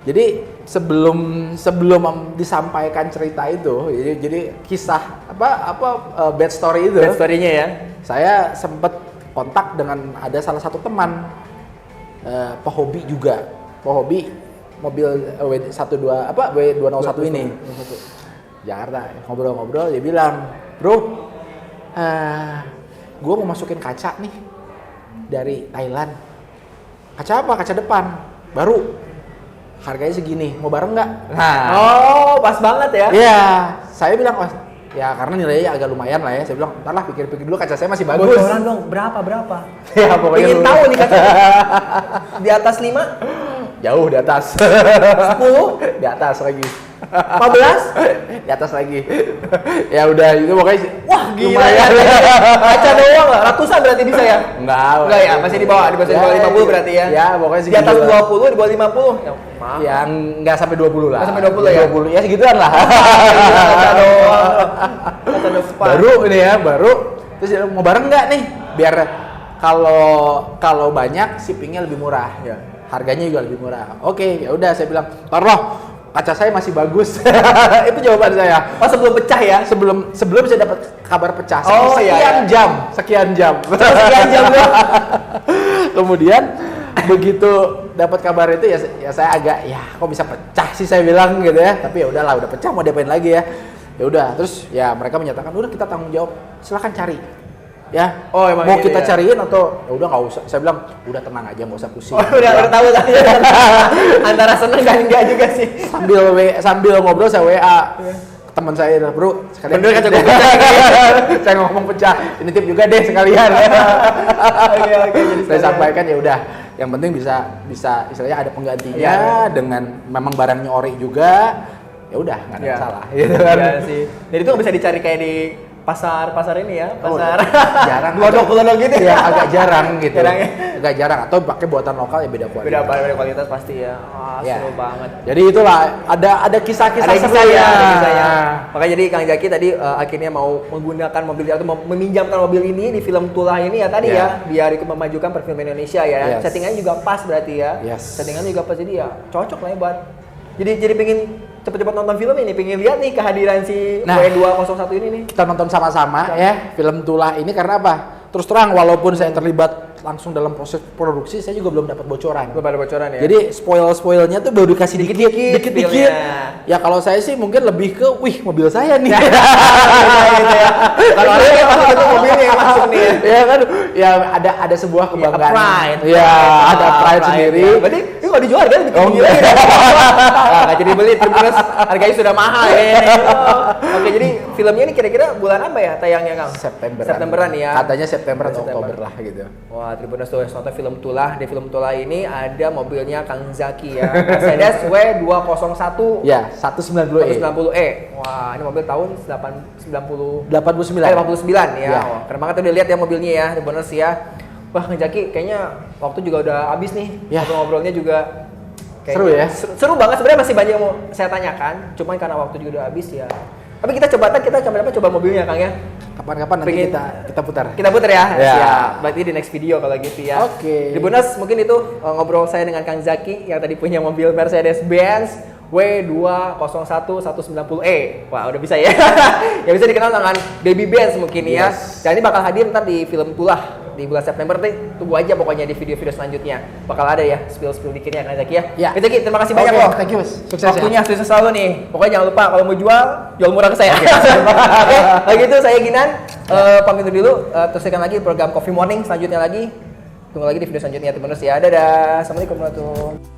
Speaker 2: Jadi sebelum disampaikan cerita itu, jadi kisah bad story itu.
Speaker 3: Bad story-nya ya.
Speaker 2: Saya sempat kontak dengan ada salah satu teman pehobi juga, pehobi mobil W201 ini. Jakarta, ngobrol-ngobrol dia bilang, "Bro, gue mau masukin kaca nih dari Thailand. Kaca apa? Kaca depan, baru. Harganya segini, mau bareng nggak?" Nah,
Speaker 3: pas banget ya?
Speaker 2: Iya, saya bilang, ya karena nilainya agak lumayan lah ya. Saya bilang, ntar lah pikir-pikir dulu, kaca saya masih bagus.
Speaker 3: Bocoran dong, berapa?
Speaker 2: Ya pokoknya
Speaker 3: ingin tahu nih kaca. Di atas 5?
Speaker 2: Jauh di atas.
Speaker 3: 10?
Speaker 2: Di atas lagi.
Speaker 3: 15?
Speaker 2: Di atas lagi. Ya udah itu pokoknya.
Speaker 3: Wah gila
Speaker 2: lumayan.
Speaker 3: ya. Kaca doang lah, ratusan berarti bisa ya?
Speaker 2: Enggak
Speaker 3: ya, masih di bawah 50 berarti ya?
Speaker 2: Ya pokoknya
Speaker 3: di atas 20, di bawah 50? Ya,
Speaker 2: yang enggak sampai 20 lah.
Speaker 3: Nggak sampai 20 ya?
Speaker 2: 20, ya segituan lah.
Speaker 3: Kaca doang. Kaca depan.
Speaker 2: Baru ini ya, baru. Terus dia mau bareng nggak nih? Biar kalau banyak shippingnya lebih murah.
Speaker 3: Ya.
Speaker 2: Harganya juga lebih murah. Oke, ya udah saya bilang, "Taruh, kaca saya masih bagus." Itu jawaban saya.
Speaker 3: Oh, sebelum pecah ya?
Speaker 2: Sebelum saya dapat kabar pecah.
Speaker 3: Sekian
Speaker 2: jam.
Speaker 3: Sekian jam ya.
Speaker 2: Kemudian begitu dapat kabar itu ya saya agak kok bisa pecah sih saya bilang gitu ya. Tapi ya udahlah, udah pecah mau diapain lagi ya. Ya udah, terus ya mereka menyatakan udah kita tanggung jawab, silakan cari. Ya,
Speaker 3: Oh, emang
Speaker 2: mau
Speaker 3: gitu
Speaker 2: kita
Speaker 3: ya?
Speaker 2: cariin atau ya udah nggak usah. Saya bilang udah tenang aja, nggak usah pusing.
Speaker 3: Oh, udah tahu tadi. Antara seneng dan enggak juga sih.
Speaker 2: Sambil ngobrol saya WA teman saya, bro sekalian.
Speaker 3: Bener kata gue pecah.
Speaker 2: Saya ngomong pecah, ini tip juga deh sekalian.
Speaker 3: Oke, jadi
Speaker 2: Saya
Speaker 3: sekalian.
Speaker 2: sampaikan ya udah, yang penting bisa istilahnya ada penggantinya
Speaker 3: Iya.
Speaker 2: dengan memang barangnya ori juga. Ya udah nggak ada
Speaker 3: Iya.
Speaker 2: masalah. Gitu kan.
Speaker 3: Iya sih. Jadi itu bisa dicari kayak di pasar ini ya,
Speaker 2: Oh,
Speaker 3: pasar.
Speaker 2: jarang.
Speaker 3: Glodok gitu
Speaker 2: Ya agak jarang gitu.
Speaker 3: Jarang ya?
Speaker 2: Agak jarang atau pakai buatan lokal ya beda kualitas.
Speaker 3: Beda kualitas pasti ya. Wah,
Speaker 2: Ya.
Speaker 3: seru banget.
Speaker 2: Jadi itulah ada kisah-kisah
Speaker 3: Ada
Speaker 2: seru
Speaker 3: kisah ya,
Speaker 2: ya.
Speaker 3: ada kisahnya. Makanya jadi Kang Zaki tadi akhirnya mau menggunakan mobil atau meminjamkan mobil ini di film Tulah ini ya tadi
Speaker 2: Ya.
Speaker 3: ya, biar ikut memajukan perfilman Indonesia ya.
Speaker 2: Yes.
Speaker 3: Settingannya juga pas berarti ya.
Speaker 2: Yes.
Speaker 3: Settingannya juga pas jadi ya cocok lah ya buat. Jadi pengen cepet-cepet nonton film ini, pengen lihat nih kehadiran si
Speaker 2: Nah.
Speaker 3: W201 ini nih.
Speaker 2: Kita nonton sama-sama ya film Tulah ini karena apa? Terus terang walaupun saya terlibat langsung dalam proses produksi, saya juga belum dapat bocoran.
Speaker 3: Belum ada bocoran ya.
Speaker 2: Jadi spoilnya tuh baru dikasih dikit-dikit.
Speaker 3: filmnya.
Speaker 2: Ya kalau saya sih mungkin lebih ke, wih mobil saya nih.
Speaker 3: Gitu ya. Kalau orangnya pasti itu mobilnya yang masuk nih.
Speaker 2: Ya kan, ya ada sebuah kebanggaan.
Speaker 3: Pride.
Speaker 2: Ya ada pride sendiri.
Speaker 3: Ya. Berarti ini kalau dijual harganya lebih
Speaker 2: Oh,
Speaker 3: tinggi lagi. Nggak jadi beli terus harganya sudah mahal ya. Oke, jadi filmnya ini kira-kira bulan apa ya tayangnya Kang? Septemberan ya.
Speaker 2: Katanya September atau
Speaker 3: September.
Speaker 2: Oktober lah gitu.
Speaker 3: Wah, Tribuners tuh nonton film Tulah. Di film Tulah ini ada mobilnya Kang Zaki ya. Mercedes W201
Speaker 2: Ya, 190E.
Speaker 3: 190E. Wah, ini mobil tahun 90
Speaker 2: 89.
Speaker 3: 89 ya.
Speaker 2: Ya.
Speaker 3: Wah, keren banget tuh udah lihat ya mobilnya ya, Tribuners ya. Wah, Kang Zaki kayaknya waktu juga udah habis nih.
Speaker 2: Ya.
Speaker 3: Ngobrol-ngobrolnya juga
Speaker 2: Seru ya?
Speaker 3: Seru banget, sebenarnya masih banyak yang mau saya tanyakan, cuman karena waktu juga udah habis ya. Tapi kita coba mobilnya Kang ya.
Speaker 2: Kapan-kapan nanti
Speaker 3: Pengen-
Speaker 2: kita putar.
Speaker 3: Kita putar ya.
Speaker 2: Ya.
Speaker 3: Siap. Berarti di next video kalau gitu ya.
Speaker 2: Oke.
Speaker 3: Di bonus mungkin itu ngobrol saya dengan Kang Zaki yang tadi punya mobil Mercedes-Benz W201 190E. Wah, udah bisa ya. Yang bisa dikenal dengan Baby Benz mungkin ya.
Speaker 2: Yes.
Speaker 3: Dan ini bakal hadir ntar di film Tulah di bulan September nih. Tunggu aja pokoknya di video-video selanjutnya. Bakal ada ya spill dikitnya Kang Zaki ya.
Speaker 2: Ya.
Speaker 3: Kang Zaki, terima kasih banyak
Speaker 2: Oke,
Speaker 3: loh.
Speaker 2: thank you, Mas. Sukses
Speaker 3: Waktunya
Speaker 2: ya.
Speaker 3: sukses selalu nih. Pokoknya jangan lupa kalau mau jual murah ke saya. Oke, kalau gitu saya Ginan pamit dulu. Teruskan lagi program Coffee Morning selanjutnya lagi. Tunggu lagi di video selanjutnya teman-teman ya. Dadah. Assalamualaikum warahmatullahi wabarakatuh.